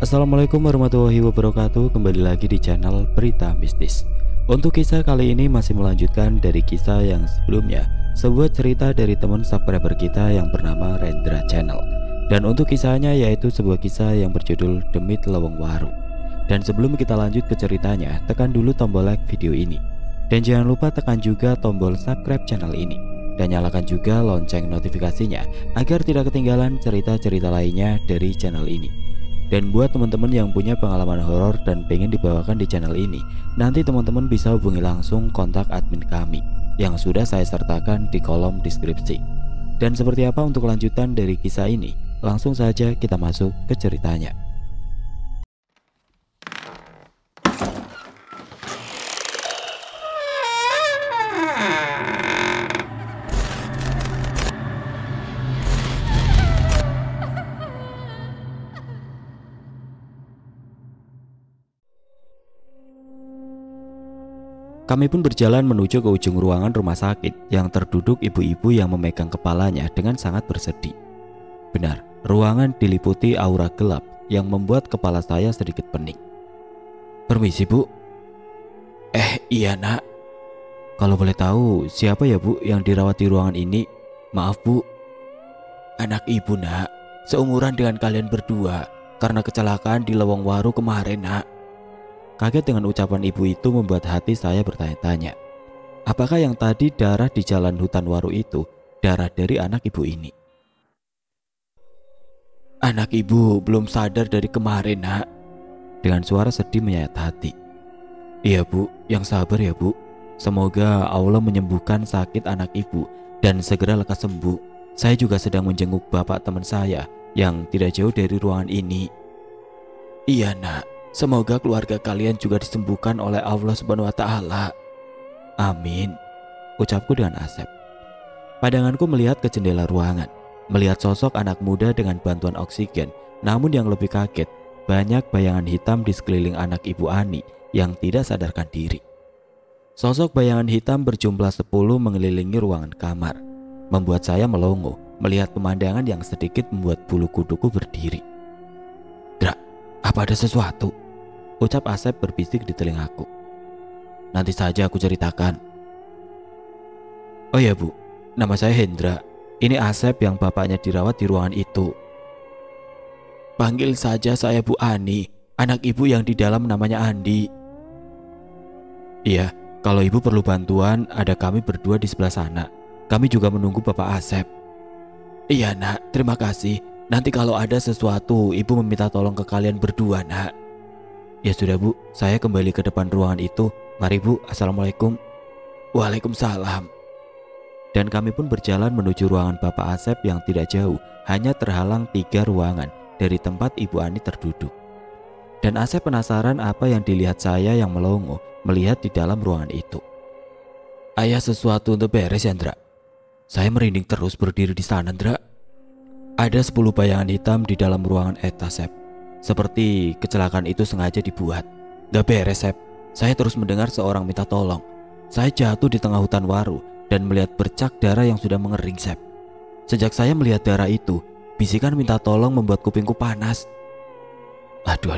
Assalamualaikum warahmatullahi wabarakatuh. Kembali lagi di channel Berita Mistis. Untuk kisah kali ini masih melanjutkan dari kisah yang sebelumnya, sebuah cerita dari teman subscriber kita yang bernama Rendra Channel. Dan untuk kisahnya yaitu sebuah kisah yang berjudul Demit Leweng Waru. Dan sebelum kita lanjut ke ceritanya, tekan dulu tombol like video ini. Dan jangan lupa tekan juga tombol subscribe channel ini. Dan nyalakan juga lonceng notifikasinya agar tidak ketinggalan cerita-cerita lainnya dari channel ini. Dan buat teman-teman yang punya pengalaman horor dan pengen dibawakan di channel ini, nanti teman-teman bisa hubungi langsung kontak admin kami yang sudah saya sertakan di kolom deskripsi. Dan seperti apa untuk kelanjutan dari kisah ini? Langsung saja kita masuk ke ceritanya. Kami pun berjalan menuju ke ujung ruangan rumah sakit yang terduduk ibu-ibu yang memegang kepalanya dengan sangat bersedih. Benar, ruangan diliputi aura gelap yang membuat kepala saya sedikit pening. Permisi bu. Iya nak. Kalau boleh tahu siapa ya bu yang dirawat di ruangan ini? Maaf bu. Anak ibu nak, seumuran dengan kalian berdua karena kecelakaan di Leweng Waru kemarin nak. Kaget dengan ucapan ibu itu membuat hati saya bertanya-tanya. Apakah yang tadi darah di jalan hutan Waru itu darah dari anak ibu ini? Anak ibu belum sadar dari kemarin nak. Dengan suara sedih menyayat hati. Iya bu, yang sabar ya bu. Semoga Allah menyembuhkan sakit anak ibu dan segera lekas sembuh. Saya juga sedang menjenguk bapak teman saya yang tidak jauh dari ruangan ini. Iya nak. Semoga keluarga kalian juga disembuhkan oleh Allah Subhanahu wa Ta'ala. Amin, ucapku dengan asep. Pandanganku melihat ke jendela ruangan, melihat sosok anak muda dengan bantuan oksigen. Namun yang lebih kaget, banyak bayangan hitam di sekeliling anak ibu Ani yang tidak sadarkan diri. Sosok bayangan hitam berjumlah 10 mengelilingi ruangan kamar, membuat saya melongo melihat pemandangan yang sedikit membuat bulu kuduku berdiri. Dra, apa ada sesuatu? Ucap Asep berbisik di telingaku. Nanti saja aku ceritakan. Oh ya bu, nama saya Hendra. Ini Asep yang bapaknya dirawat di ruangan itu. Panggil saja saya Bu Ani. Anak ibu yang di dalam namanya Andi. Iya, kalau ibu perlu bantuan, ada kami berdua di sebelah sana. Kami juga menunggu bapak Asep. Iya nak, terima kasih. Nanti kalau ada sesuatu, ibu meminta tolong ke kalian berdua nak. Ya sudah bu, saya kembali ke depan ruangan itu. Mari bu, assalamualaikum. Waalaikumsalam. Dan kami pun berjalan menuju ruangan bapak Asep yang tidak jauh, hanya terhalang 3 ruangan dari tempat ibu Ani terduduk. Dan Asep penasaran apa yang dilihat saya yang melongo melihat di dalam ruangan itu. Ayah sesuatu untuk beres ya Ndra? Saya merinding terus berdiri di sana Ndra. Ada 10 bayangan hitam di dalam ruangan eta Sep. Seperti kecelakaan itu sengaja dibuat. Gak beres Sep. Saya terus mendengar seorang minta tolong. Saya jatuh di tengah hutan Waru dan melihat bercak darah yang sudah mengering Sep. Sejak saya melihat darah itu, bisikan minta tolong membuat kupingku panas. Aduh,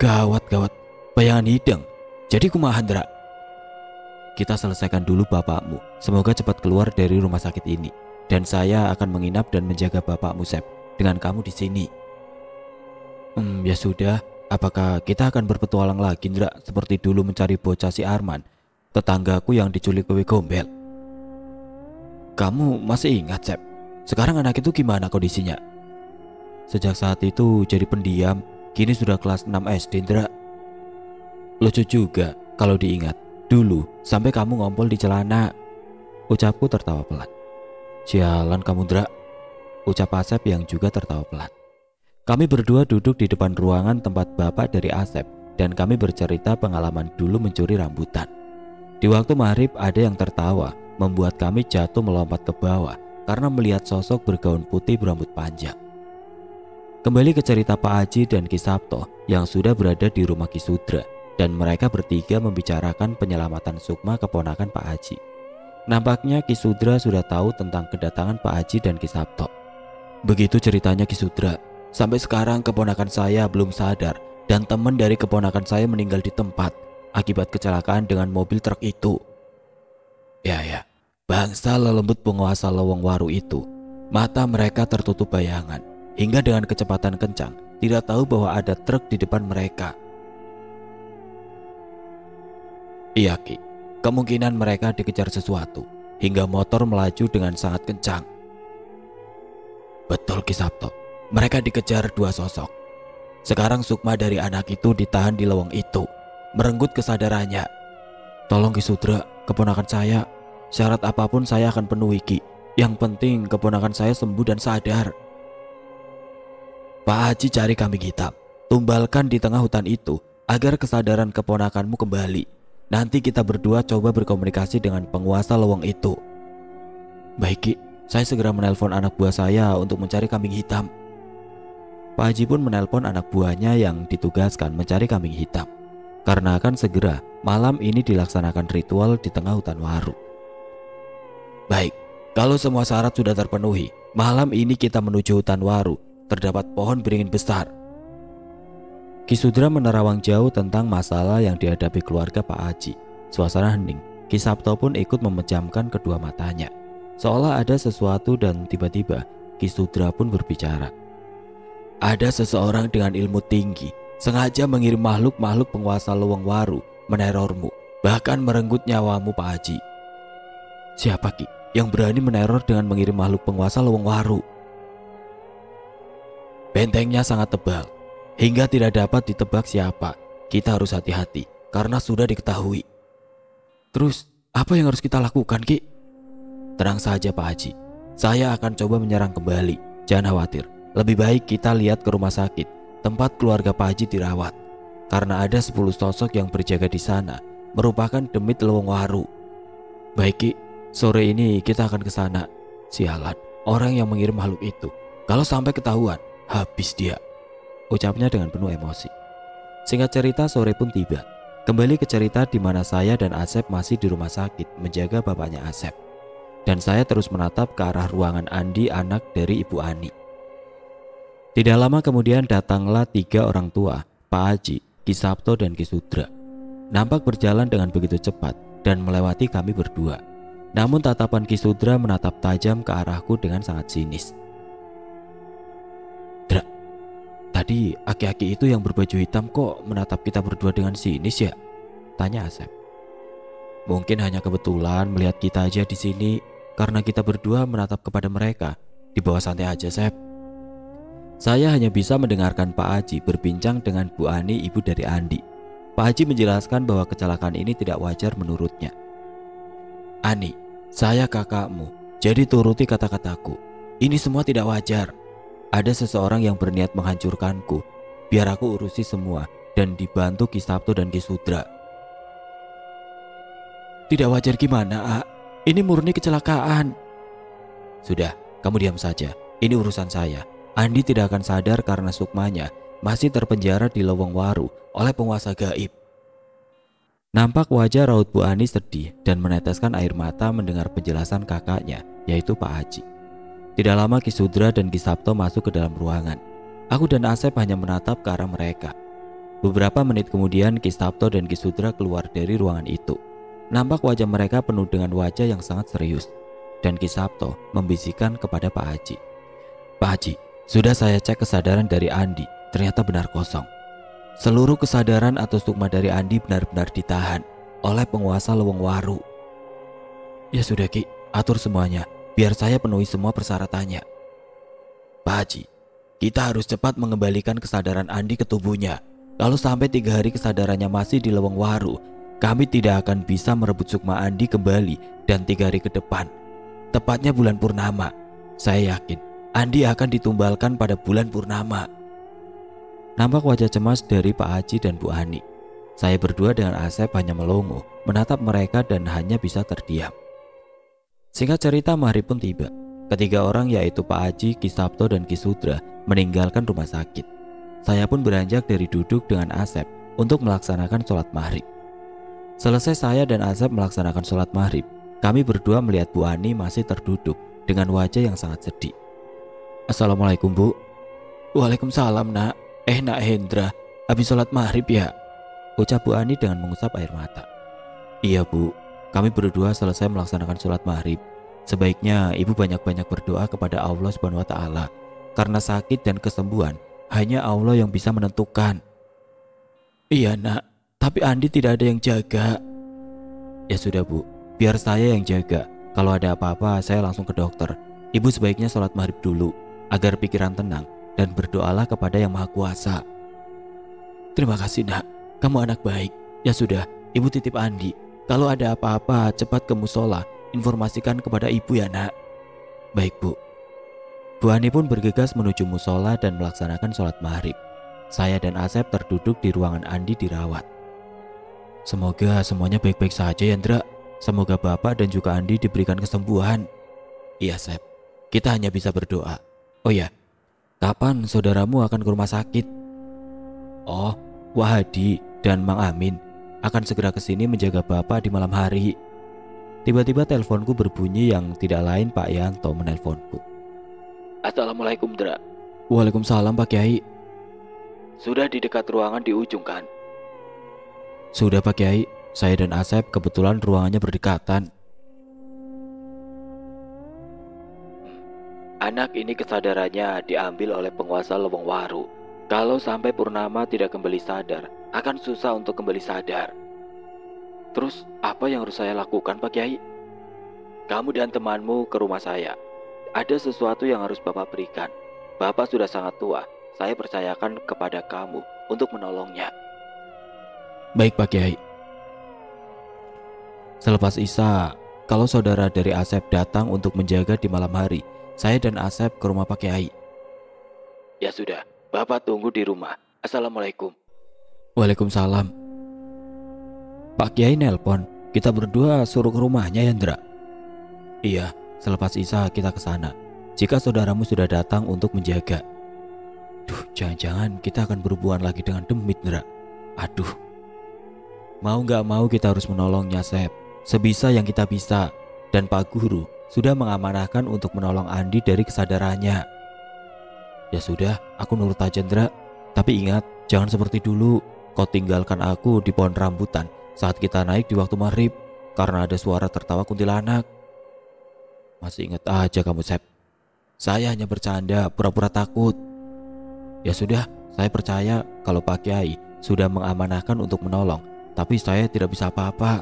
gawat. Bayangan hidung. Jadi kumaha Ndra? Kita selesaikan dulu bapakmu. Semoga cepat keluar dari rumah sakit ini. Dan saya akan menginap dan menjaga bapakmu Sep dengan kamu di sini. Ya sudah, apakah kita akan berpetualang lagi Ndra seperti dulu mencari bocah si Arman, tetanggaku yang diculik Wewe Gombel? Kamu masih ingat Sep? Sekarang anak itu gimana kondisinya? Sejak saat itu jadi pendiam, kini sudah kelas 6 SD Ndra. Lucu juga kalau diingat, dulu sampai kamu ngompol di celana. Ucapku tertawa pelan. Sialan kamu Ndra, ucap Asep yang juga tertawa pelan. Kami berdua duduk di depan ruangan tempat bapak dari Asep dan kami bercerita pengalaman dulu mencuri rambutan. Di waktu maghrib ada yang tertawa membuat kami jatuh melompat ke bawah karena melihat sosok bergaun putih berambut panjang. Kembali ke cerita Pak Haji dan Ki Sabto yang sudah berada di rumah Ki Sudra dan mereka bertiga membicarakan penyelamatan Sukma keponakan Pak Haji. Nampaknya Ki Sudra sudah tahu tentang kedatangan Pak Haji dan Ki Sabto. Begitu ceritanya Ki Sudra. Sampai sekarang keponakan saya belum sadar dan teman dari keponakan saya meninggal di tempat akibat kecelakaan dengan mobil truk itu. Ya, bangsa lelembut penguasa lowong waru itu. Mata mereka tertutup bayangan hingga dengan kecepatan kencang tidak tahu bahwa ada truk di depan mereka. Iya Ki, kemungkinan mereka dikejar sesuatu hingga motor melaju dengan sangat kencang. Betul Ki Sabto, mereka dikejar dua sosok. Sekarang Sukma dari anak itu ditahan di lowong itu, merenggut kesadarannya. Tolong Ki Sudra, keponakan saya. Syarat apapun saya akan penuhi Ki. Yang penting keponakan saya sembuh dan sadar. Pak Haji cari kambing hitam, tumbalkan di tengah hutan itu agar kesadaran keponakanmu kembali. Nanti kita berdua coba berkomunikasi dengan penguasa lowong itu. Baik Ki, saya segera menelpon anak buah saya untuk mencari kambing hitam. Pak Haji pun menelpon anak buahnya yang ditugaskan mencari kambing hitam. Karena akan segera malam ini dilaksanakan ritual di tengah hutan waru. Baik, kalau semua syarat sudah terpenuhi, malam ini kita menuju hutan waru. Terdapat pohon beringin besar. Ki Sudra menerawang jauh tentang masalah yang dihadapi keluarga Pak Haji. Suasana hening. Ki Sabto pun ikut memejamkan kedua matanya, seolah ada sesuatu, dan tiba-tiba Ki Sudra pun berbicara. Ada seseorang dengan ilmu tinggi sengaja mengirim makhluk-makhluk penguasa lowong waru menerormu, bahkan merenggut nyawamu Pak Haji. Siapa Ki yang berani meneror dengan mengirim makhluk penguasa lowong waru? Bentengnya sangat tebal hingga tidak dapat ditebak siapa. Kita harus hati-hati karena sudah diketahui. Terus apa yang harus kita lakukan Ki? Tenang saja Pak Haji, saya akan coba menyerang kembali. Jangan khawatir, lebih baik kita lihat ke rumah sakit tempat keluarga Pak Haji dirawat. Karena ada 10 sosok yang berjaga di sana, merupakan demit lowong waru. Baik Ki, sore ini kita akan ke sana. Sialan, orang yang mengirim makhluk itu, kalau sampai ketahuan, habis dia, ucapnya dengan penuh emosi. Singkat cerita, sore pun tiba. Kembali ke cerita di mana saya dan Asep masih di rumah sakit menjaga bapaknya Asep. Dan saya terus menatap ke arah ruangan Andi, anak dari Ibu Ani. Tidak lama kemudian datanglah 3 orang tua, Pak Haji, Ki Sabto, dan Ki Sudra. Nampak berjalan dengan begitu cepat dan melewati kami berdua. Namun tatapan Ki Sudra menatap tajam ke arahku dengan sangat sinis. Tadi aki-aki itu yang berbaju hitam kok menatap kita berdua dengan sinis ya? Tanya Asep. Mungkin hanya kebetulan melihat kita aja di sini karena kita berdua menatap kepada mereka. Di bawah santai aja Sep. Saya hanya bisa mendengarkan Pak Haji berbincang dengan Bu Ani, ibu dari Andi. Pak Haji menjelaskan bahwa kecelakaan ini tidak wajar menurutnya. Ani, saya kakakmu, jadi turuti kata-kataku. Ini semua tidak wajar. Ada seseorang yang berniat menghancurkanku. Biar aku urusi semua dan dibantu Ki Sabto dan Ki Sudra. Tidak wajar gimana, A? Ini murni kecelakaan. Sudah, kamu diam saja. Ini urusan saya. Andi tidak akan sadar karena Sukmanya masih terpenjara di lowong waru oleh penguasa gaib. Nampak wajah raut Bu Ani sedih dan meneteskan air mata mendengar penjelasan kakaknya, yaitu Pak Haji. Tidak lama Ki Sudra dan Ki Sabto masuk ke dalam ruangan. Aku dan Asep hanya menatap ke arah mereka. Beberapa menit kemudian Ki Sabto dan Ki Sudra keluar dari ruangan itu. Nampak wajah mereka penuh dengan wajah yang sangat serius. Dan Ki Sabto membisikkan kepada Pak Haji. Pak Haji, sudah saya cek kesadaran dari Andi, ternyata benar kosong. Seluruh kesadaran atau sukma dari Andi benar-benar ditahan oleh penguasa lowong waru. Ya sudah Ki, atur semuanya. Biar saya penuhi semua persyaratannya. Pak Haji, kita harus cepat mengembalikan kesadaran Andi ke tubuhnya. Kalau sampai 3 hari kesadarannya masih di lowong waru, kami tidak akan bisa merebut sukma Andi kembali dan 3 hari ke depan. Tepatnya bulan purnama. Saya yakin Andi akan ditumbalkan pada bulan purnama. Nampak wajah cemas dari Pak Haji dan Bu Ani. Saya berdua dengan Asep hanya melongo, menatap mereka dan hanya bisa terdiam. Singkat cerita, maghrib pun tiba. Ketiga orang yaitu Pak Haji, Ki Sabto, dan Ki Sudra meninggalkan rumah sakit. Saya pun beranjak dari duduk dengan Asep untuk melaksanakan sholat maghrib. Selesai saya dan Asep melaksanakan sholat maghrib, kami berdua melihat Bu Ani masih terduduk dengan wajah yang sangat sedih. Assalamualaikum Bu. Waalaikumsalam nak. Nak Hendra, habis sholat maghrib ya? Ucap Bu Ani dengan mengusap air mata. Iya Bu, kami berdua selesai melaksanakan sholat maghrib. Sebaiknya ibu banyak-banyak berdoa kepada Allah Subhanahu wa Ta'ala. Karena sakit dan kesembuhan hanya Allah yang bisa menentukan. Iya nak, tapi Andi tidak ada yang jaga. Ya sudah Bu, biar saya yang jaga. Kalau ada apa-apa saya langsung ke dokter. Ibu sebaiknya sholat maghrib dulu agar pikiran tenang dan berdoalah kepada yang maha kuasa. Terima kasih nak, kamu anak baik. Ya sudah, ibu titip Andi. Kalau ada apa-apa cepat ke musola, informasikan kepada ibu ya nak. Baik Bu. Bu Ani pun bergegas menuju musola dan melaksanakan sholat maghrib. Saya dan Asep terduduk di ruangan Andi dirawat. Semoga semuanya baik-baik saja ya Ndra. Semoga Bapak dan juga Andi diberikan kesembuhan. Iya Sep, kita hanya bisa berdoa. Oh ya, kapan saudaramu akan ke rumah sakit? Oh, Wahadi dan Mang Amin akan segera ke sini menjaga Bapak di malam hari. Tiba-tiba teleponku berbunyi yang tidak lain Pak Yanto menelponku. Assalamualaikum Ndra. Waalaikumsalam Pak Kiai. Sudah di dekat ruangan di ujung kan? Sudah Pak Kiai, saya dan Asep kebetulan ruangannya berdekatan. Anak ini kesadarannya diambil oleh penguasa Leweng Waru. Kalau sampai Purnama tidak kembali sadar, akan susah untuk kembali sadar. Terus apa yang harus saya lakukan Pak Kiai? Kamu dan temanmu ke rumah saya. Ada sesuatu yang harus Bapak berikan. Bapak sudah sangat tua. Saya percayakan kepada kamu untuk menolongnya. Baik Pak Kiai. Selepas Isya, kalau saudara dari Asep datang untuk menjaga di malam hari, saya dan Asep ke rumah Pak Kiai. Ya sudah, Bapak tunggu di rumah. Assalamualaikum. Waalaikumsalam. Pak Kiai nelpon, kita berdua suruh ke rumahnya ya Ndra? Iya, selepas Isya kita ke sana. Jika saudaramu sudah datang untuk menjaga. Duh, jangan-jangan kita akan berhubungan lagi dengan demit Ndra. Aduh. Mau gak mau kita harus menolongnya Sep, sebisa yang kita bisa. Dan Pak Guru sudah mengamanahkan untuk menolong Andi dari kesadarannya. Ya sudah, aku nurut aja Ndra. Tapi ingat, jangan seperti dulu. Kau tinggalkan aku di pohon rambutan saat kita naik di waktu maghrib karena ada suara tertawa kuntilanak. Masih ingat aja kamu Sep. Saya hanya bercanda, pura-pura takut. Ya sudah, saya percaya kalau Pak Kiai sudah mengamanahkan untuk menolong. Tapi saya tidak bisa apa-apa.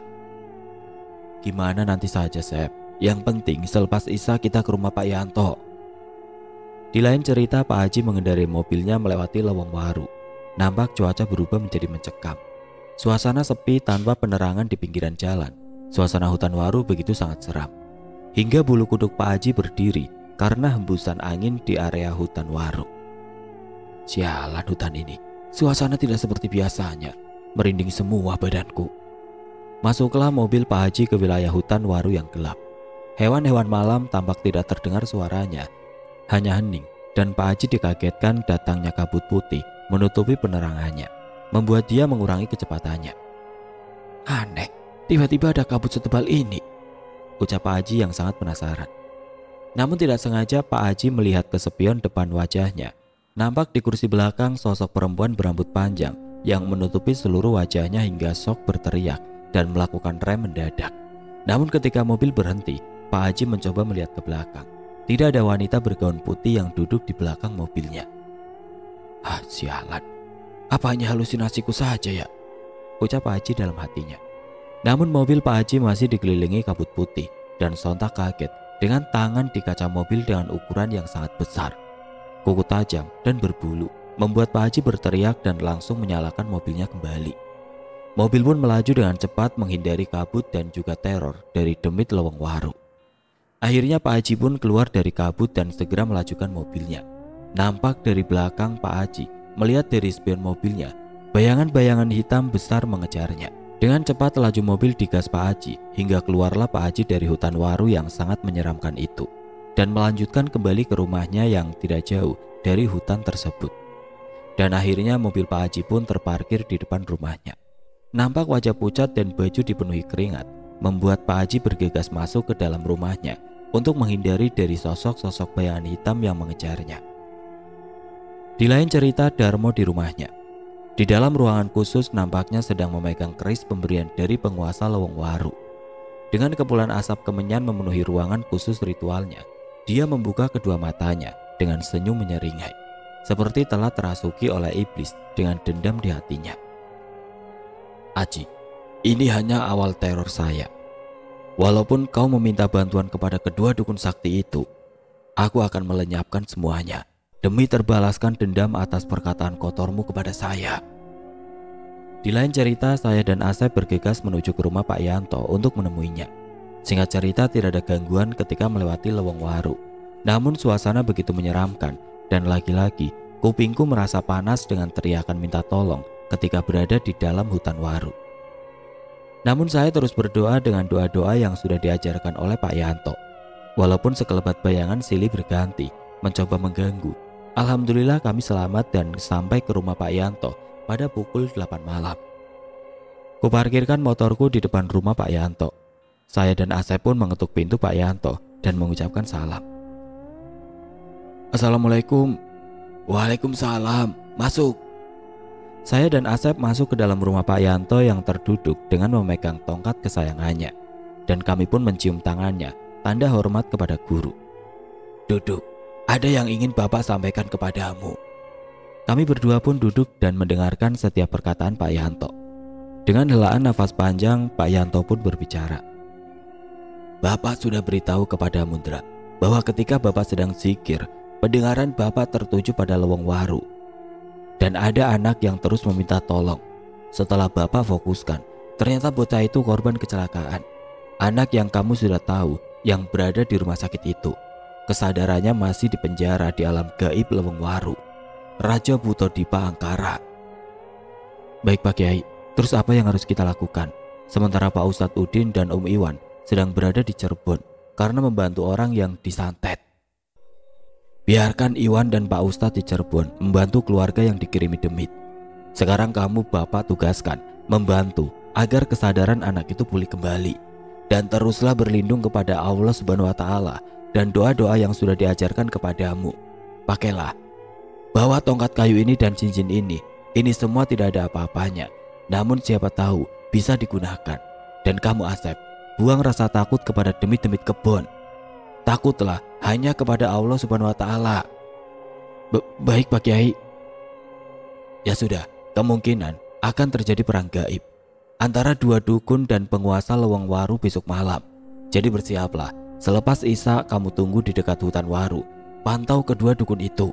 Gimana nanti saja Sep. Yang penting selepas Isya kita ke rumah Pak Yanto. Di lain cerita, Pak Haji mengendarai mobilnya melewati Leweng Waru. Nampak cuaca berubah menjadi mencekam. Suasana sepi tanpa penerangan di pinggiran jalan. Suasana hutan Waru begitu sangat seram. Hingga bulu kuduk Pak Haji berdiri karena hembusan angin di area hutan Waru. Sialan hutan ini. Suasana tidak seperti biasanya. Merinding semua badanku. Masuklah mobil Pak Haji ke wilayah hutan Waru yang gelap. Hewan-hewan malam tampak tidak terdengar suaranya. Hanya hening dan Pak Haji dikagetkan datangnya kabut putih menutupi penerangannya, membuat dia mengurangi kecepatannya. Aneh, tiba-tiba ada kabut setebal ini, ucap Pak Haji yang sangat penasaran. Namun tidak sengaja Pak Haji melihat kesepian depan wajahnya. Nampak di kursi belakang sosok perempuan berambut panjang yang menutupi seluruh wajahnya hingga sok berteriak dan melakukan rem mendadak. Namun ketika mobil berhenti, Pak Haji mencoba melihat ke belakang. Tidak ada wanita bergaun putih yang duduk di belakang mobilnya. Ah, sialan. Apa hanya halusinasiku saja ya? Ucap Pak Haji dalam hatinya. Namun mobil Pak Haji masih dikelilingi kabut putih dan sontak kaget dengan tangan di kaca mobil dengan ukuran yang sangat besar. Kuku tajam dan berbulu membuat Pak Haji berteriak dan langsung menyalakan mobilnya kembali. Mobil pun melaju dengan cepat menghindari kabut dan juga teror dari demit Leweng Waru. Akhirnya Pak Haji pun keluar dari kabut dan segera melajukan mobilnya. Nampak dari belakang Pak Haji melihat dari spion mobilnya, bayangan-bayangan hitam besar mengejarnya. Dengan cepat laju mobil digas Pak Haji hingga keluarlah Pak Haji dari hutan Waru yang sangat menyeramkan itu dan melanjutkan kembali ke rumahnya yang tidak jauh dari hutan tersebut. Dan akhirnya mobil Pak Haji pun terparkir di depan rumahnya. Nampak wajah pucat dan baju dipenuhi keringat membuat Pak Haji bergegas masuk ke dalam rumahnya untuk menghindari dari sosok-sosok bayangan hitam yang mengejarnya. Di lain cerita, Darmo di rumahnya. Di dalam ruangan khusus nampaknya sedang memegang keris pemberian dari penguasa Leweng Waru. Dengan kepulan asap kemenyan memenuhi ruangan khusus ritualnya, dia membuka kedua matanya dengan senyum menyeringai, seperti telah terasuki oleh iblis dengan dendam di hatinya. Aji, ini hanya awal teror saya. Walaupun kau meminta bantuan kepada kedua dukun sakti itu, aku akan melenyapkan semuanya demi terbalaskan dendam atas perkataan kotormu kepada saya. Di lain cerita, saya dan Asep bergegas menuju ke rumah Pak Yanto untuk menemuinya. Singkat cerita, tidak ada gangguan ketika melewati Leweng Waru. Namun suasana begitu menyeramkan, dan lagi-lagi kupingku merasa panas dengan teriakan minta tolong ketika berada di dalam hutan waru. Namun saya terus berdoa dengan doa-doa yang sudah diajarkan oleh Pak Yanto. Walaupun sekelebat bayangan silih berganti mencoba mengganggu, alhamdulillah kami selamat dan sampai ke rumah Pak Yanto pada pukul 8 malam. Kuparkirkan motorku di depan rumah Pak Yanto. Saya dan Asep pun mengetuk pintu Pak Yanto dan mengucapkan salam. Assalamualaikum. Waalaikumsalam. Masuk. Saya dan Asep masuk ke dalam rumah Pak Yanto yang terduduk dengan memegang tongkat kesayangannya. Dan kami pun mencium tangannya, tanda hormat kepada guru. Duduk, ada yang ingin Bapak sampaikan kepadamu. Kami berdua pun duduk dan mendengarkan setiap perkataan Pak Yanto. Dengan helaan nafas panjang, Pak Yanto pun berbicara. Bapak sudah beritahu kepada Mundra bahwa ketika Bapak sedang zikir, pendengaran Bapak tertuju pada Leweng Waru. Dan ada anak yang terus meminta tolong. Setelah Bapak fokuskan, ternyata bocah itu korban kecelakaan. Anak yang kamu sudah tahu yang berada di rumah sakit itu, kesadarannya masih di penjara di alam gaib Leweng Waru, Raja Butodipa Angkara. Baik Pak Kiai, terus apa yang harus kita lakukan? Sementara Pak Ustadz Udin dan Om Iwan sedang berada di Cirebon karena membantu orang yang disantet. Biarkan Iwan dan Pak Ustadz di Cirebon membantu keluarga yang dikirimi demit. Sekarang kamu Bapak tugaskan membantu agar kesadaran anak itu pulih kembali. Dan teruslah berlindung kepada Allah Subhanahu wa Ta'ala dan doa-doa yang sudah diajarkan kepadamu. Pakailah. Bawa tongkat kayu ini dan cincin ini semua tidak ada apa-apanya. Namun siapa tahu bisa digunakan. Dan kamu Asep, buang rasa takut kepada demit-demit kebon. Takutlah hanya kepada Allah Subhanahu wa Ta'ala. Baik Pak Kiai. Ya sudah, kemungkinan akan terjadi perang gaib antara dua dukun dan penguasa Leweng Waru besok malam. Jadi bersiaplah. Selepas Isya kamu tunggu di dekat hutan waru. Pantau kedua dukun itu.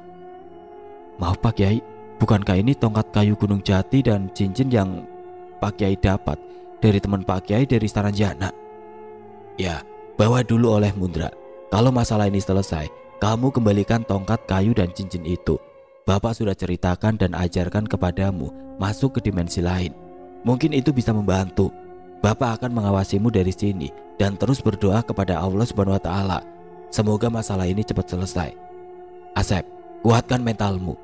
Maaf Pak Kiai, bukankah ini tongkat kayu Gunung Jati dan cincin yang Pak Kiai dapat dari teman Pak Kiai dari Saranjana? Ya, bawa dulu oleh Mundra. Kalau masalah ini selesai, kamu kembalikan tongkat kayu dan cincin itu. Bapak sudah ceritakan dan ajarkan kepadamu masuk ke dimensi lain. Mungkin itu bisa membantu. Bapak akan mengawasimu dari sini dan terus berdoa kepada Allah Subhanahu wa Ta'ala. Semoga masalah ini cepat selesai. Asep, kuatkan mentalmu.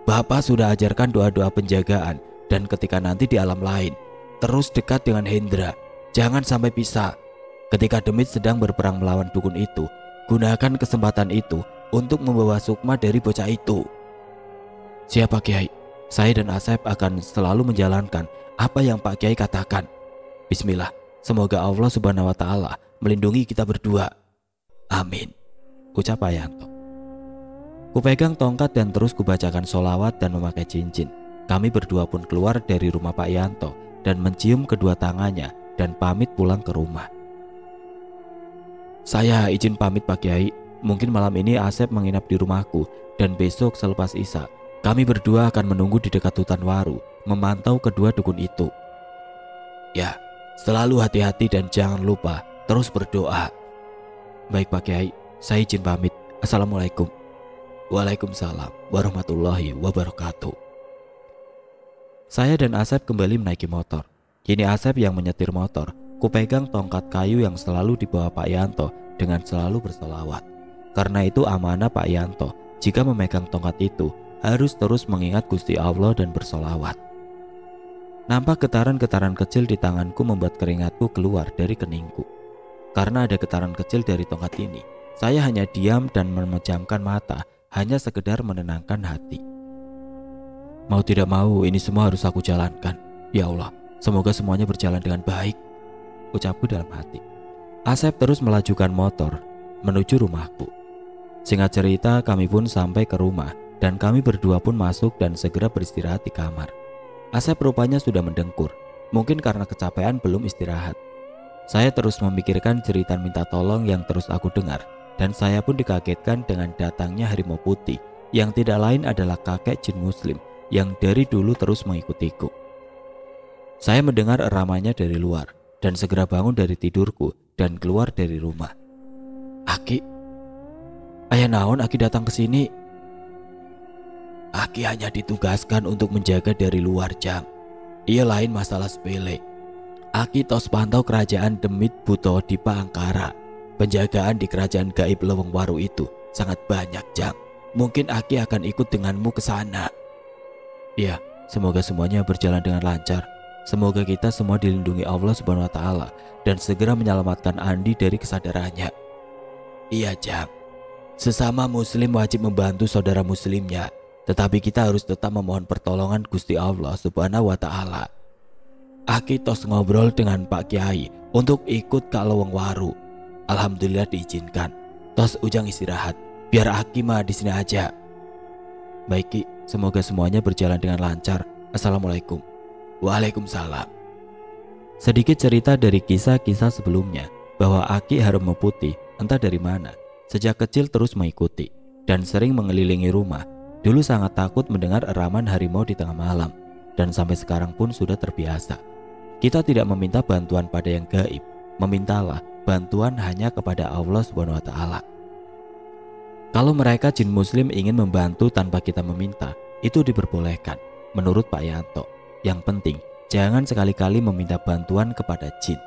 Bapak sudah ajarkan doa-doa penjagaan dan ketika nanti di alam lain, terus dekat dengan Hendra. Jangan sampai pisah. Ketika Demit sedang berperang melawan dukun itu, gunakan kesempatan itu untuk membawa sukma dari bocah itu. Siapa Kiai? Saya dan Asep akan selalu menjalankan apa yang Pak Kiai katakan. Bismillah, semoga Allah Subhanahu wa Ta'ala melindungi kita berdua. Amin, ucap Pak Yanto. Kupegang tongkat dan terus kubacakan sholawat dan memakai cincin. Kami berdua pun keluar dari rumah Pak Yanto dan mencium kedua tangannya dan pamit pulang ke rumah. Saya izin pamit Pak Kiai. Mungkin malam ini Asep menginap di rumahku dan besok selepas Isya kami berdua akan menunggu di dekat hutan waru memantau kedua dukun itu. Ya, selalu hati-hati dan jangan lupa terus berdoa. Baik Pak Kiai, saya izin pamit. Assalamualaikum. Waalaikumsalam warahmatullahi wabarakatuh. Saya dan Asep kembali menaiki motor. Kini Asep yang menyetir motor. Kupegang tongkat kayu yang selalu dibawa Pak Yanto dengan selalu bersolawat. Karena itu amanah Pak Yanto, jika memegang tongkat itu harus terus mengingat Gusti Allah dan bersolawat. Nampak getaran-getaran kecil di tanganku membuat keringatku keluar dari keningku. Karena ada getaran kecil dari tongkat ini, saya hanya diam dan memejamkan mata, hanya sekedar menenangkan hati. Mau tidak mau ini semua harus aku jalankan. Ya Allah, semoga semuanya berjalan dengan baik, ucapku dalam hati. Asep terus melajukan motor menuju rumahku. Singkat cerita, kami pun sampai ke rumah dan kami berdua pun masuk dan segera beristirahat di kamar. Asep rupanya sudah mendengkur, mungkin karena kecapean belum istirahat. Saya terus memikirkan cerita minta tolong yang terus aku dengar, dan saya pun dikagetkan dengan datangnya harimau putih yang tidak lain adalah kakek jin muslim yang dari dulu terus mengikutiku. Saya mendengar eramanya dari luar dan segera bangun dari tidurku dan keluar dari rumah. Aki, ayah naon Aki datang ke sini? Aki hanya ditugaskan untuk menjaga dari luar jam. Ia lain masalah sepele. Aki tos pantau kerajaan Demit Buto di Pangkara. Penjagaan di kerajaan gaib Leweng Waru itu sangat banyak jam. Mungkin Aki akan ikut denganmu ke sana. Iya, semoga semuanya berjalan dengan lancar. Semoga kita semua dilindungi Allah Subhanahu wa Ta'ala dan segera menyelamatkan Andi dari kesadarannya. Iya Jam, sesama muslim wajib membantu saudara muslimnya, tetapi kita harus tetap memohon pertolongan Gusti Allah Subhanahu wa Ta'ala. Aki tos ngobrol dengan Pak Kiai untuk ikut ke Leweng Waru. Alhamdulillah diizinkan. Tos ujang istirahat, biar Aki mah di sini aja. Baik Ki, semoga semuanya berjalan dengan lancar. Assalamualaikum. Waalaikumsalam. Sedikit cerita dari kisah-kisah sebelumnya bahwa Aki harimau putih entah dari mana sejak kecil terus mengikuti dan sering mengelilingi rumah. Dulu sangat takut mendengar eraman harimau di tengah malam dan sampai sekarang pun sudah terbiasa. Kita tidak meminta bantuan pada yang gaib, memintalah bantuan hanya kepada Allah Subhanahu wa Ta'ala. Kalau mereka jin muslim ingin membantu tanpa kita meminta, itu diperbolehkan menurut Pak Yanto. Yang penting jangan sekali-kali meminta bantuan kepada jin.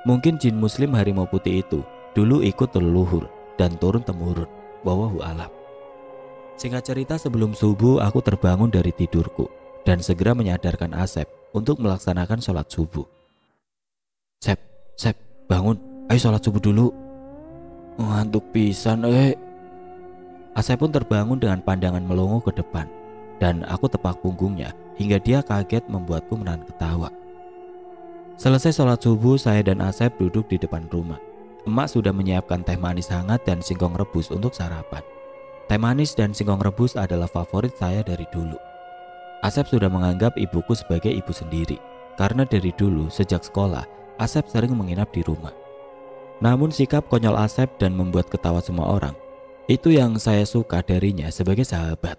Mungkin jin muslim harimau putih itu dulu ikut leluhur dan turun temurun. Wallahu a'lam. Singkat cerita, sebelum subuh aku terbangun dari tidurku dan segera menyadarkan Asep untuk melaksanakan sholat subuh. Sep, bangun, ayo sholat subuh dulu. Ngantuk pisan Asep pun terbangun dengan pandangan melongo ke depan dan aku tepak punggungnya hingga dia kaget membuatku menahan ketawa. Selesai sholat subuh, saya dan Asep duduk di depan rumah. Emak sudah menyiapkan teh manis hangat dan singkong rebus untuk sarapan. Teh manis dan singkong rebus adalah favorit saya dari dulu. Asep sudah menganggap ibuku sebagai ibu sendiri karena dari dulu sejak sekolah Asep sering menginap di rumah. Namun sikap konyol Asep dan membuat ketawa semua orang, itu yang saya suka darinya sebagai sahabat.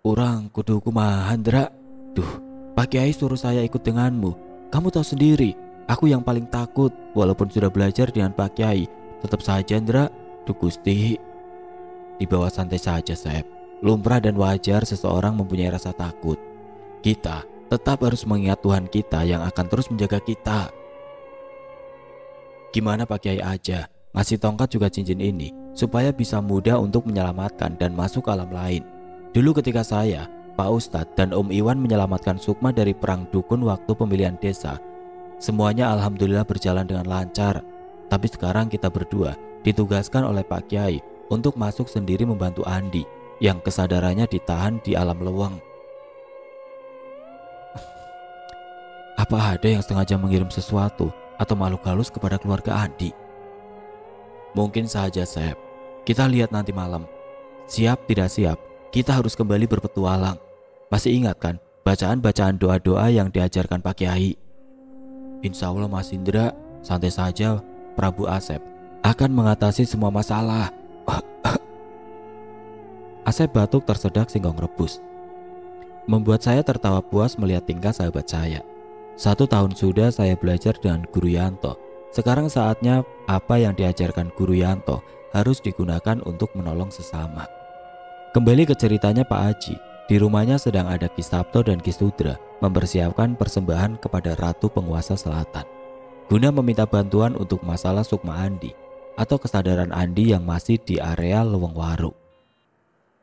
Orang kudu kumaha Handra. Duh, Pak Kiai suruh saya ikut denganmu. Kamu tahu sendiri, aku yang paling takut. Walaupun sudah belajar dengan Pak Kiai, tetap saja Handra. Duh Gusti. Dibawa santai saja Sep. Lumrah dan wajar seseorang mempunyai rasa takut. Kita tetap harus mengingat Tuhan kita yang akan terus menjaga kita. Gimana Pak Kiai aja ngasih tongkat juga cincin ini supaya bisa mudah untuk menyelamatkan dan masuk ke alam lain. Dulu ketika saya, Pak Ustadz dan Om Iwan menyelamatkan Sukma dari perang dukun waktu pemilihan desa, semuanya alhamdulillah berjalan dengan lancar. Tapi sekarang kita berdua ditugaskan oleh Pak Kiai untuk masuk sendiri membantu Andi yang kesadarannya ditahan di alam leweng. Apa ada yang sengaja mengirim sesuatu atau makhluk halus kepada keluarga Andi? Mungkin saja Sep. Kita lihat nanti malam. Siap tidak siap, kita harus kembali berpetualang. Masih ingat kan bacaan-bacaan doa-doa yang diajarkan Pak Kiai? Insya Allah Mas Indra, santai saja, Prabu Asep akan mengatasi semua masalah. Asep batuk tersedak singkong rebus. Membuat saya tertawa puas melihat tingkah sahabat saya. 1 tahun sudah saya belajar dengan Guru Yanto. Sekarang saatnya apa yang diajarkan Guru Yanto harus digunakan untuk menolong sesama. Kembali ke ceritanya Pak Haji. Di rumahnya sedang ada Ki Sabto dan Ki Sudra mempersiapkan persembahan kepada Ratu Penguasa Selatan, guna meminta bantuan untuk masalah Sukma Andi atau kesadaran Andi yang masih di area Leweng Waru.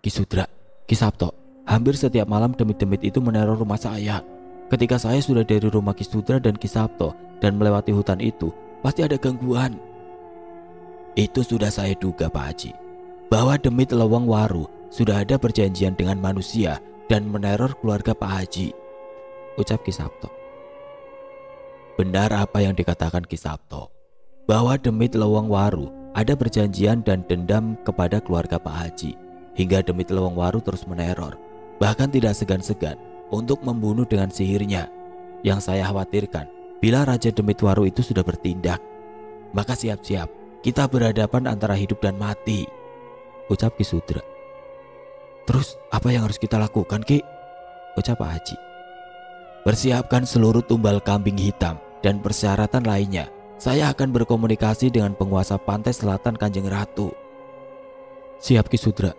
Ki Sudra, Ki Sabto, hampir setiap malam demit-demit itu meneror rumah saya. Ketika saya sudah dari rumah Ki Sudra dan Ki Sabto dan melewati hutan itu, pasti ada gangguan. Itu sudah saya duga Pak Haji, bahwa demit Leweng Waru sudah ada perjanjian dengan manusia dan meneror keluarga Pak Haji, ucap Ki Sabto. Benar apa yang dikatakan Ki Sabto, bahwa Demit Lewengwaru ada perjanjian dan dendam kepada keluarga Pak Haji, hingga Demit Lewengwaru terus meneror, bahkan tidak segan-segan untuk membunuh dengan sihirnya. Yang saya khawatirkan, bila Raja Demit Waru itu sudah bertindak, maka siap-siap kita berhadapan antara hidup dan mati, ucap Ki Sudra. Terus apa yang harus kita lakukan, Ki? Ucap Pak Haji. Persiapkan seluruh tumbal kambing hitam dan persyaratan lainnya. Saya akan berkomunikasi dengan penguasa pantai selatan Kanjeng Ratu. Siap Ki Sudra.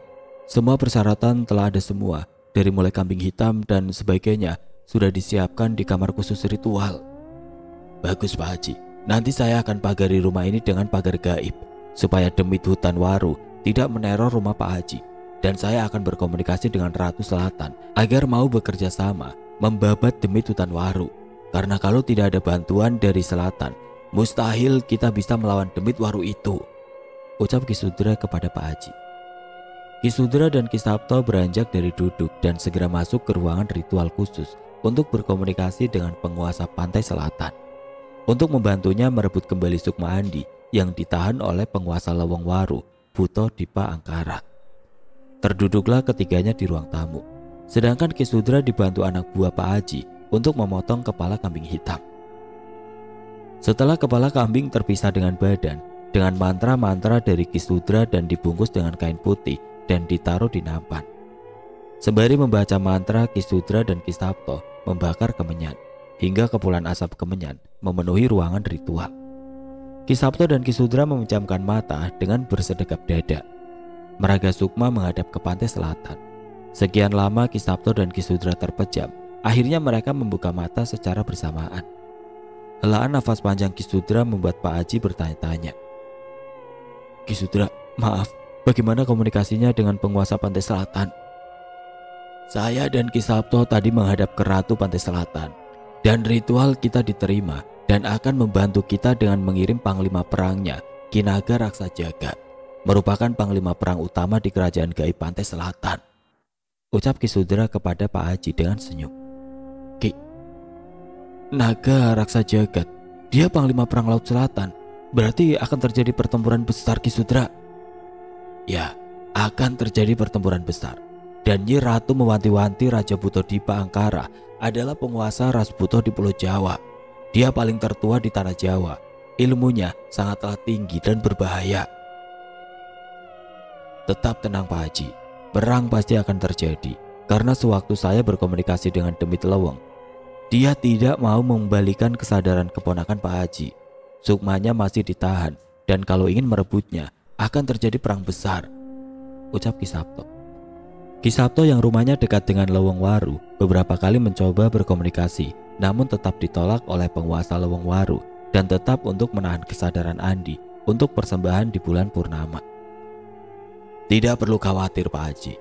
Semua persyaratan telah ada semua. Dari mulai kambing hitam dan sebagainya sudah disiapkan di kamar khusus ritual. Bagus Pak Haji. Nanti saya akan pagari rumah ini dengan pagar gaib, supaya Demit Hutan Waru tidak meneror rumah Pak Haji. Dan saya akan berkomunikasi dengan Ratu Selatan agar mau bekerja sama membabat Demit Hutan Waru. Karena kalau tidak ada bantuan dari selatan, mustahil kita bisa melawan Demit Waru itu, ucap Ki Sudra kepada Pak Haji. Ki Sudra dan Ki Sabto beranjak dari duduk dan segera masuk ke ruangan ritual khusus untuk berkomunikasi dengan penguasa pantai selatan, untuk membantunya merebut kembali Sukma Andi yang ditahan oleh penguasa Lewengwaru, Buto Dipa Angkara. Terduduklah ketiganya di ruang tamu, sedangkan Ki Sudra dibantu anak buah Pak Haji untuk memotong kepala kambing hitam. Setelah kepala kambing terpisah dengan badan, dengan mantra-mantra dari Ki Sudra dan dibungkus dengan kain putih dan ditaruh di nampan. Sembari membaca mantra, Ki Sudra dan Ki Sabto membakar kemenyan, hingga kepulan asap kemenyan memenuhi ruangan ritual. Ki Sabto dan Ki Sudra memejamkan mata dengan bersedekap dada. Meraga Sukma menghadap ke pantai selatan. Sekian lama Ki Sabto dan Ki Sudra terpejam. Akhirnya mereka membuka mata secara bersamaan. Helaan nafas panjang Ki Sudra membuat Pak Haji bertanya-tanya. Ki Sudra, maaf, bagaimana komunikasinya dengan penguasa pantai selatan? Saya dan Ki Sabto tadi menghadap ke Ratu Pantai Selatan, dan ritual kita diterima dan akan membantu kita dengan mengirim panglima perangnya, Ki Naga Raksa Jagat, merupakan panglima perang utama di kerajaan gaib pantai selatan, ucap Ki Sudra kepada Pak Haji dengan senyum. Ki, Naga Raksa Jagat, dia panglima perang laut selatan, berarti akan terjadi pertempuran besar Ki Sudra. Ya, akan terjadi pertempuran besar. Dan Nyi Ratu mewanti-wanti Raja Buto Dipa Angkara adalah penguasa Ras Buto di Pulau Jawa. Dia paling tertua di tanah Jawa. Ilmunya sangatlah tinggi dan berbahaya. Tetap tenang Pak Haji, perang pasti akan terjadi. Karena sewaktu saya berkomunikasi dengan Demit Leweng, dia tidak mau mengembalikan kesadaran keponakan Pak Haji. Sukmanya masih ditahan, dan kalau ingin merebutnya akan terjadi perang besar, ucap Ki Sabto. Ki Sabto yang rumahnya dekat dengan Lewengwaru beberapa kali mencoba berkomunikasi, namun tetap ditolak oleh penguasa Lewengwaru dan tetap untuk menahan kesadaran Andi untuk persembahan di bulan purnama. Tidak perlu khawatir Pak Haji,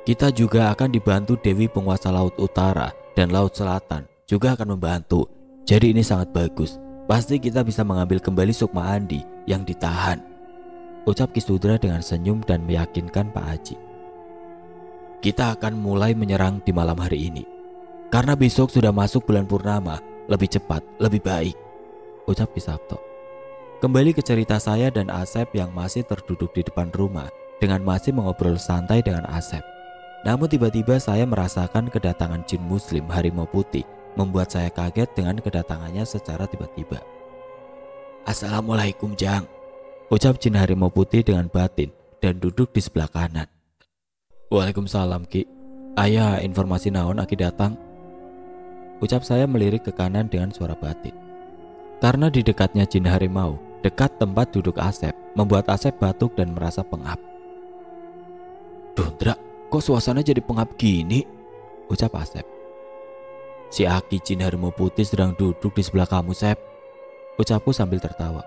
kita juga akan dibantu Dewi penguasa Laut Utara dan Laut Selatan juga akan membantu. Jadi ini sangat bagus, pasti kita bisa mengambil kembali Sukma Andi yang ditahan, ucap Ki Sudra dengan senyum dan meyakinkan Pak Haji. Kita akan mulai menyerang di malam hari ini, karena besok sudah masuk bulan purnama, lebih cepat, lebih baik, ucap Ki Sabto. Kembali ke cerita saya dan Asep yang masih terduduk di depan rumah dengan masih mengobrol santai dengan Asep. Namun tiba-tiba saya merasakan kedatangan jin muslim harimau putih membuat saya kaget dengan kedatangannya secara tiba-tiba. Assalamualaikum Jang, ucap jin harimau putih dengan batin dan duduk di sebelah kanan. Waalaikumsalam Ki, ayah informasi naon Aki datang, ucap saya melirik ke kanan dengan suara batin. Karena di dekatnya jin harimau, dekat tempat duduk Asep, membuat Asep batuk dan merasa pengap. Dondra, kok suasana jadi pengap gini? Ucap Asep. Si Aki jin harimau putih sedang duduk di sebelah kamu, Sep, ucapku sambil tertawa.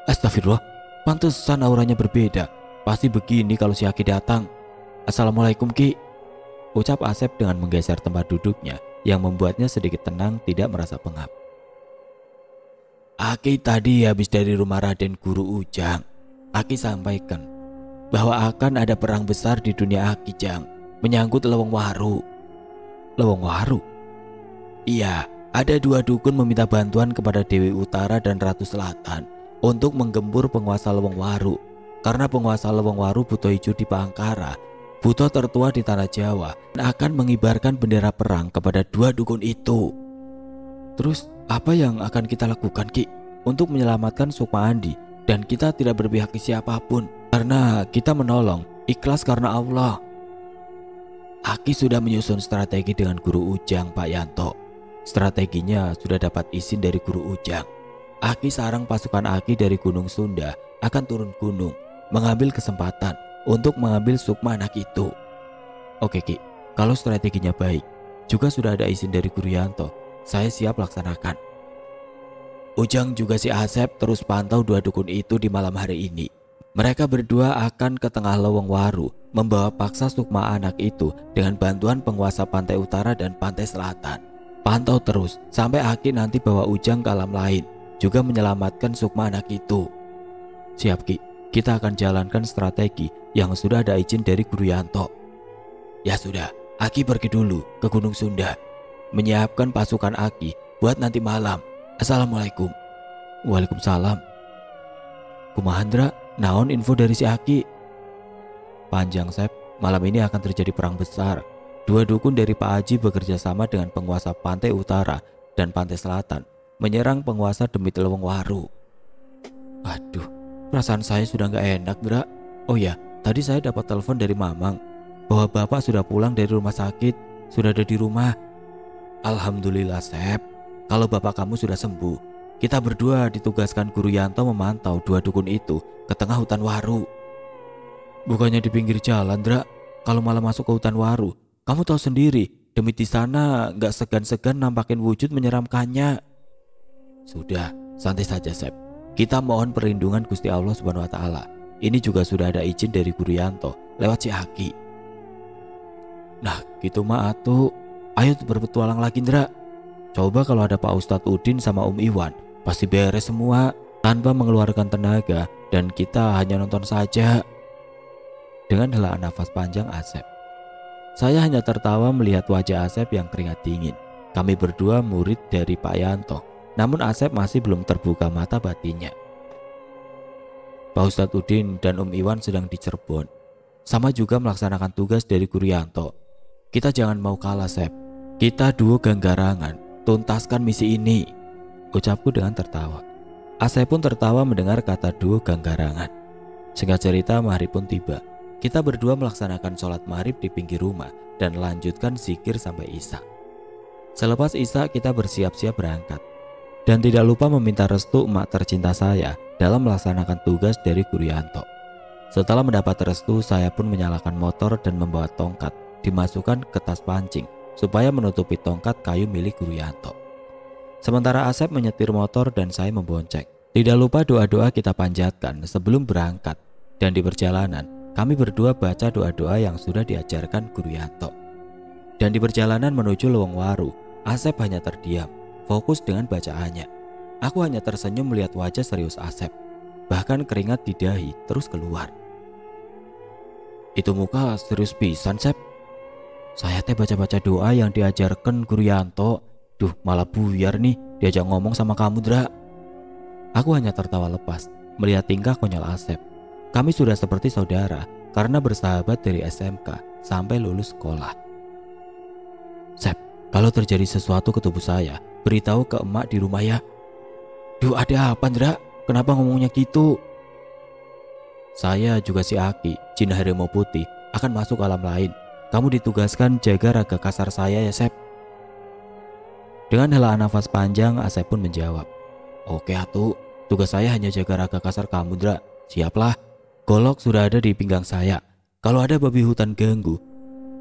Astagfirullah, pantesan auranya berbeda. Pasti begini kalau si Aki datang. Assalamualaikum Ki, ucap Asep dengan menggeser tempat duduknya yang membuatnya sedikit tenang, tidak merasa pengap. Aki tadi habis dari rumah Raden Guru Ujang. Aki sampaikan bahwa akan ada perang besar di dunia Aki Jang, menyangkut Lewengwaru. Leweng Waru? Iya, ada 2 dukun meminta bantuan kepada Dewi Utara dan Ratu Selatan untuk menggempur penguasa Leweng Waru. Karena penguasa Leweng Waru Buto Ijo di Bangkara, buto tertua di tanah Jawa, dan akan mengibarkan bendera perang kepada 2 dukun itu. Terus apa yang akan kita lakukan, Ki, untuk menyelamatkan Sukma Andi? Dan kita tidak berpihak ke siapapun, karena kita menolong ikhlas karena Allah. Aki sudah menyusun strategi dengan Guru Ujang, Pak Yanto. Strateginya sudah dapat izin dari Guru Ujang. Aki sarang pasukan Aki dari Gunung Sunda akan turun gunung, mengambil kesempatan untuk mengambil Sukma anak itu. Oke, Ki, kalau strateginya baik, juga sudah ada izin dari Guru Yanto, saya siap laksanakan. Ujang juga si Asep terus pantau 2 dukun itu di malam hari ini. Mereka berdua akan ke tengah Leweng Waru, membawa paksa Sukma anak itu dengan bantuan penguasa pantai utara dan pantai selatan. Pantau terus sampai Aki nanti bawa Ujang ke alam lain, juga menyelamatkan Sukma anak itu. Siap, Ki, kita akan jalankan strategi yang sudah ada izin dari Guru Yanto. Ya sudah, Aki pergi dulu ke Gunung Sunda, menyiapkan pasukan Aki buat nanti malam. Assalamualaikum. Waalaikumsalam. Kumahandra, naon info dari si Aki? Panjang, Sep. Malam ini akan terjadi perang besar. 2 dukun dari Pak Haji bekerja sama dengan penguasa pantai utara dan pantai selatan menyerang penguasa Demit Leweng Waru. Aduh, perasaan saya sudah gak enak, Dra. Oh ya, tadi saya dapat telepon dari Mamang bahwa Bapak sudah pulang dari rumah sakit, sudah ada di rumah. Alhamdulillah, Sep. Kalau bapak kamu sudah sembuh, kita berdua ditugaskan Guru Yanto memantau 2 dukun itu ke tengah hutan Waru. Bukannya di pinggir jalan, Dra. Kalau malah masuk ke hutan Waru, kamu tahu sendiri, Demit di sana gak segan-segan nampakin wujud menyeramkannya. Sudah, santai saja, Sep. Kita mohon perlindungan Gusti Allah Subhanahu wa Ta'ala. Ini juga sudah ada izin dari Guru Yanto lewat si Aki. Nah, gitu mah atuh. Ayo berpetualang lagi, Dra. Coba kalau ada Pak Ustadz Udin sama Iwan, pasti beres semua tanpa mengeluarkan tenaga dan kita hanya nonton saja. Dengan helaan nafas panjang Asep. Saya hanya tertawa melihat wajah Asep yang keringat dingin. Kami berdua murid dari Pak Yanto, namun Asep masih belum terbuka mata batinnya. Pak Ustadz Udin dan Iwan sedang di Cirebon, sama juga melaksanakan tugas dari Guru Yanto. Kita jangan mau kalah, Sep. Kita duo ganggarangan, tuntaskan misi ini, ucapku dengan tertawa. Asep pun tertawa mendengar kata duo ganggarangan. Singkat cerita, maghrib pun tiba. Kita berdua melaksanakan sholat maghrib di pinggir rumah dan lanjutkan zikir sampai isya. Selepas isya kita bersiap-siap berangkat. Dan tidak lupa meminta restu emak tercinta saya dalam melaksanakan tugas dari Guru Yanto. Setelah mendapat restu, saya pun menyalakan motor dan membawa tongkat dimasukkan ke tas pancing supaya menutupi tongkat kayu milik Guru Yanto. Sementara Asep menyetir motor dan saya membonceng. Tidak lupa doa-doa kita panjatkan sebelum berangkat. Dan di perjalanan kami berdua baca doa-doa yang sudah diajarkan Guru Yanto. Dan di perjalanan menuju Leweng Waru, Asep hanya terdiam, fokus dengan bacaannya. Aku hanya tersenyum melihat wajah serius Asep. Bahkan keringat di dahi terus keluar. Itu muka serius pisan, Sep. Saya teh baca-baca doa yang diajarkan Guru Yanto. Duh, malah buyar nih diajak ngomong sama kamu, Dra. Aku hanya tertawa lepas melihat tingkah konyol Asep. Kami sudah seperti saudara karena bersahabat dari SMK sampai lulus sekolah. Sep, kalau terjadi sesuatu ke tubuh saya, beritahu ke emak di rumah ya. Duh, ada apa, Dra? Kenapa ngomongnya gitu? Saya juga si Aki, Jin Harimau Putih, akan masuk alam lain. Kamu ditugaskan jaga raga kasar saya ya, Sep. Dengan helaan nafas panjang, Asep pun menjawab. Oke atuh, tugas saya hanya jaga raga kasar kamu, Dra. Siaplah, golok sudah ada di pinggang saya. Kalau ada babi hutan ganggu,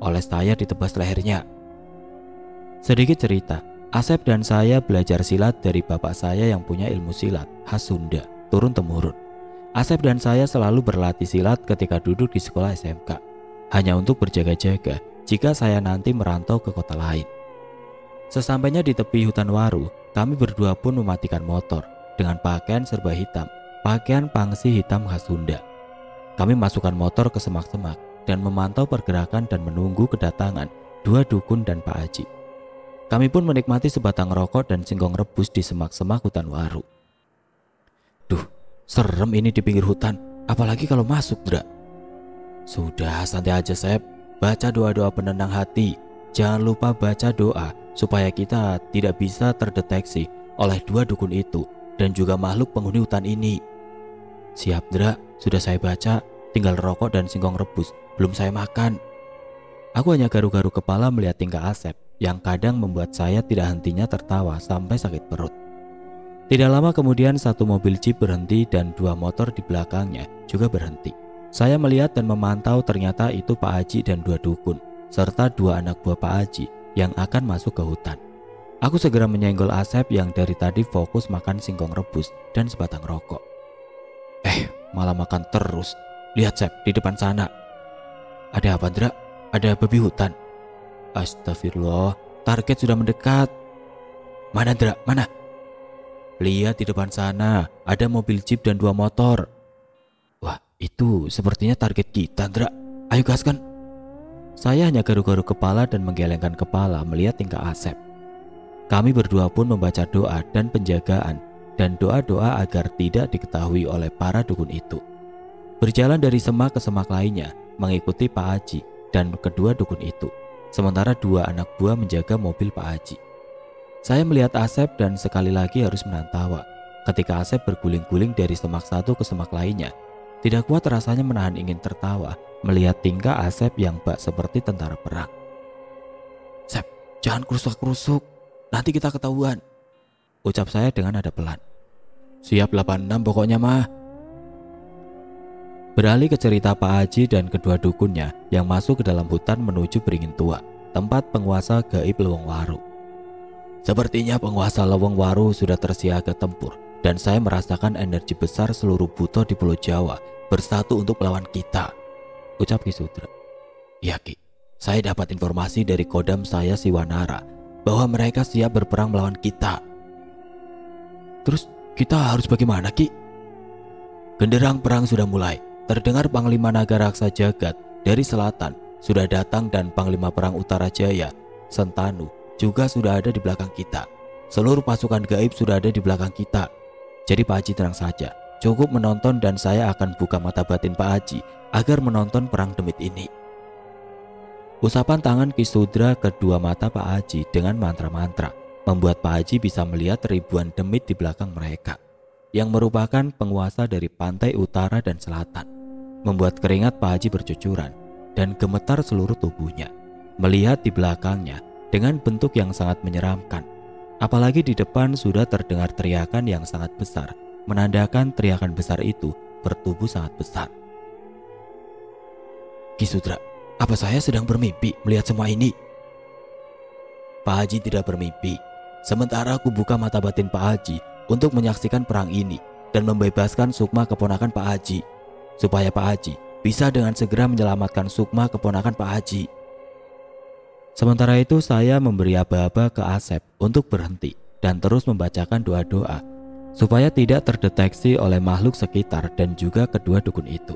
oles saya ditebas lehernya. Sedikit cerita, Asep dan saya belajar silat dari bapak saya yang punya ilmu silat khas Sunda, turun-temurun. Asep dan saya selalu berlatih silat ketika duduk di sekolah SMK. Hanya untuk berjaga-jaga jika saya nanti merantau ke kota lain. Sesampainya di tepi hutan Waru, kami berdua pun mematikan motor dengan pakaian serba hitam, pakaian pangsi hitam khas Sunda. Kami masukkan motor ke semak-semak dan memantau pergerakan dan menunggu kedatangan dua dukun dan Pak Haji. Kami pun menikmati sebatang rokok dan singkong rebus di semak-semak hutan waru. Duh, serem ini di pinggir hutan, apalagi kalau masuk, Dra. Sudah, santai aja, Sep. Baca doa-doa penenang hati. Jangan lupa baca doa supaya kita tidak bisa terdeteksi oleh dua dukun itu dan juga makhluk penghuni hutan ini. Siap, Dra. Sudah saya baca, tinggal rokok dan singkong rebus. Belum saya makan. Aku hanya garu-garu kepala melihat tingkah Asep yang kadang membuat saya tidak hentinya tertawa sampai sakit perut. Tidak lama kemudian satu mobil jeep berhenti dan dua motor di belakangnya juga berhenti. Saya melihat dan memantau, ternyata itu Pak Haji dan dua dukun, serta dua anak buah Pak Haji yang akan masuk ke hutan. Aku segera menyenggol Asep yang dari tadi fokus makan singkong rebus dan sebatang rokok. Malah makan terus. Lihat, Sep, di depan sana. Ada apa, Dra? Ada babi hutan. Astagfirullah, target sudah mendekat. Mana, Dra? Mana? Lihat di depan sana, ada mobil jeep dan dua motor. Wah, itu sepertinya target kita, Dra. Ayo gaskan. Saya hanya garu-garu kepala dan menggelengkan kepala melihat tingkah Asep. Kami berdua pun membaca doa dan penjagaan dan doa-doa agar tidak diketahui oleh para dukun itu. Berjalan dari semak ke semak lainnya, mengikuti Pak Haji dan kedua dukun itu. Sementara dua anak buah menjaga mobil Pak Haji. Saya melihat Asep dan sekali lagi harus menahan tawa. Ketika Asep berguling-guling dari semak satu ke semak lainnya, tidak kuat rasanya menahan ingin tertawa melihat tingkah Asep yang bak seperti tentara perang. Sep, jangan kerusuk-kerusuk, nanti kita ketahuan, ucap saya dengan nada pelan. Siap 86 pokoknya mah. Beralih ke cerita Pak Haji dan kedua dukunnya yang masuk ke dalam hutan menuju Beringin Tua, tempat penguasa gaib Leweng Waru. Sepertinya penguasa Leweng Waru sudah tersiaga tempur dan saya merasakan energi besar seluruh buto di Pulau Jawa bersatu untuk melawan kita, ucap Ki Sudra. Ya Ki, saya dapat informasi dari kodam saya Siwanara bahwa mereka siap berperang melawan kita. Terus kita harus bagaimana, Ki? Genderang perang sudah mulai. Terdengar Panglima Naga Raksa Jagat dari selatan sudah datang dan Panglima Perang Utara Jaya, Sentanu, juga sudah ada di belakang kita. Seluruh pasukan gaib sudah ada di belakang kita. Jadi Pak Haji tenang saja, cukup menonton dan saya akan buka mata batin Pak Haji agar menonton perang demit ini. Usapan tangan Ki Sudra kedua mata Pak Haji dengan mantra-mantra membuat Pak Haji bisa melihat ribuan demit di belakang mereka, yang merupakan penguasa dari pantai utara dan selatan. Membuat keringat Pak Haji bercucuran dan gemetar seluruh tubuhnya melihat di belakangnya dengan bentuk yang sangat menyeramkan. Apalagi di depan sudah terdengar teriakan yang sangat besar, menandakan teriakan besar itu bertubuh sangat besar. Ki Sudra, apa saya sedang bermimpi melihat semua ini? Pak Haji tidak bermimpi. Sementara aku buka mata batin Pak Haji untuk menyaksikan perang ini dan membebaskan Sukma keponakan Pak Haji, supaya Pak Haji bisa dengan segera menyelamatkan Sukma keponakan Pak Haji. Sementara itu saya memberi aba-aba ke Asep untuk berhenti dan terus membacakan doa-doa supaya tidak terdeteksi oleh makhluk sekitar dan juga kedua dukun itu.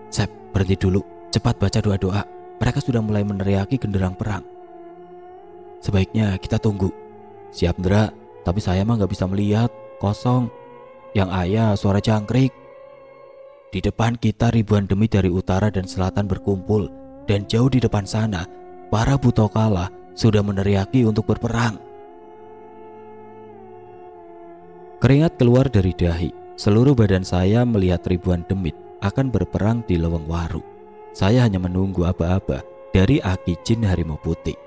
Sep, berhenti dulu, cepat baca doa-doa. Mereka sudah mulai meneriaki genderang perang. Sebaiknya kita tunggu. Siap, Ndra, tapi saya mah gak bisa melihat, kosong. Yang ayah suara jangkrik. Di depan kita ribuan demit dari utara dan selatan berkumpul, dan jauh di depan sana para Butokala sudah meneriaki untuk berperang. Keringat keluar dari dahi. Seluruh badan saya melihat ribuan demit akan berperang di Leweng Waru. Saya hanya menunggu aba-aba dari Aki Jin Harimau Putih.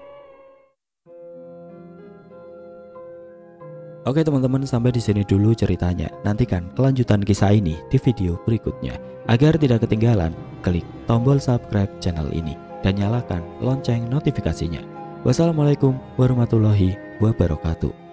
Oke teman-teman, sampai di sini dulu ceritanya. Nantikan kelanjutan kisah ini di video berikutnya. Agar tidak ketinggalan, klik tombol subscribe channel ini dan nyalakan lonceng notifikasinya. Wassalamualaikum warahmatullahi wabarakatuh.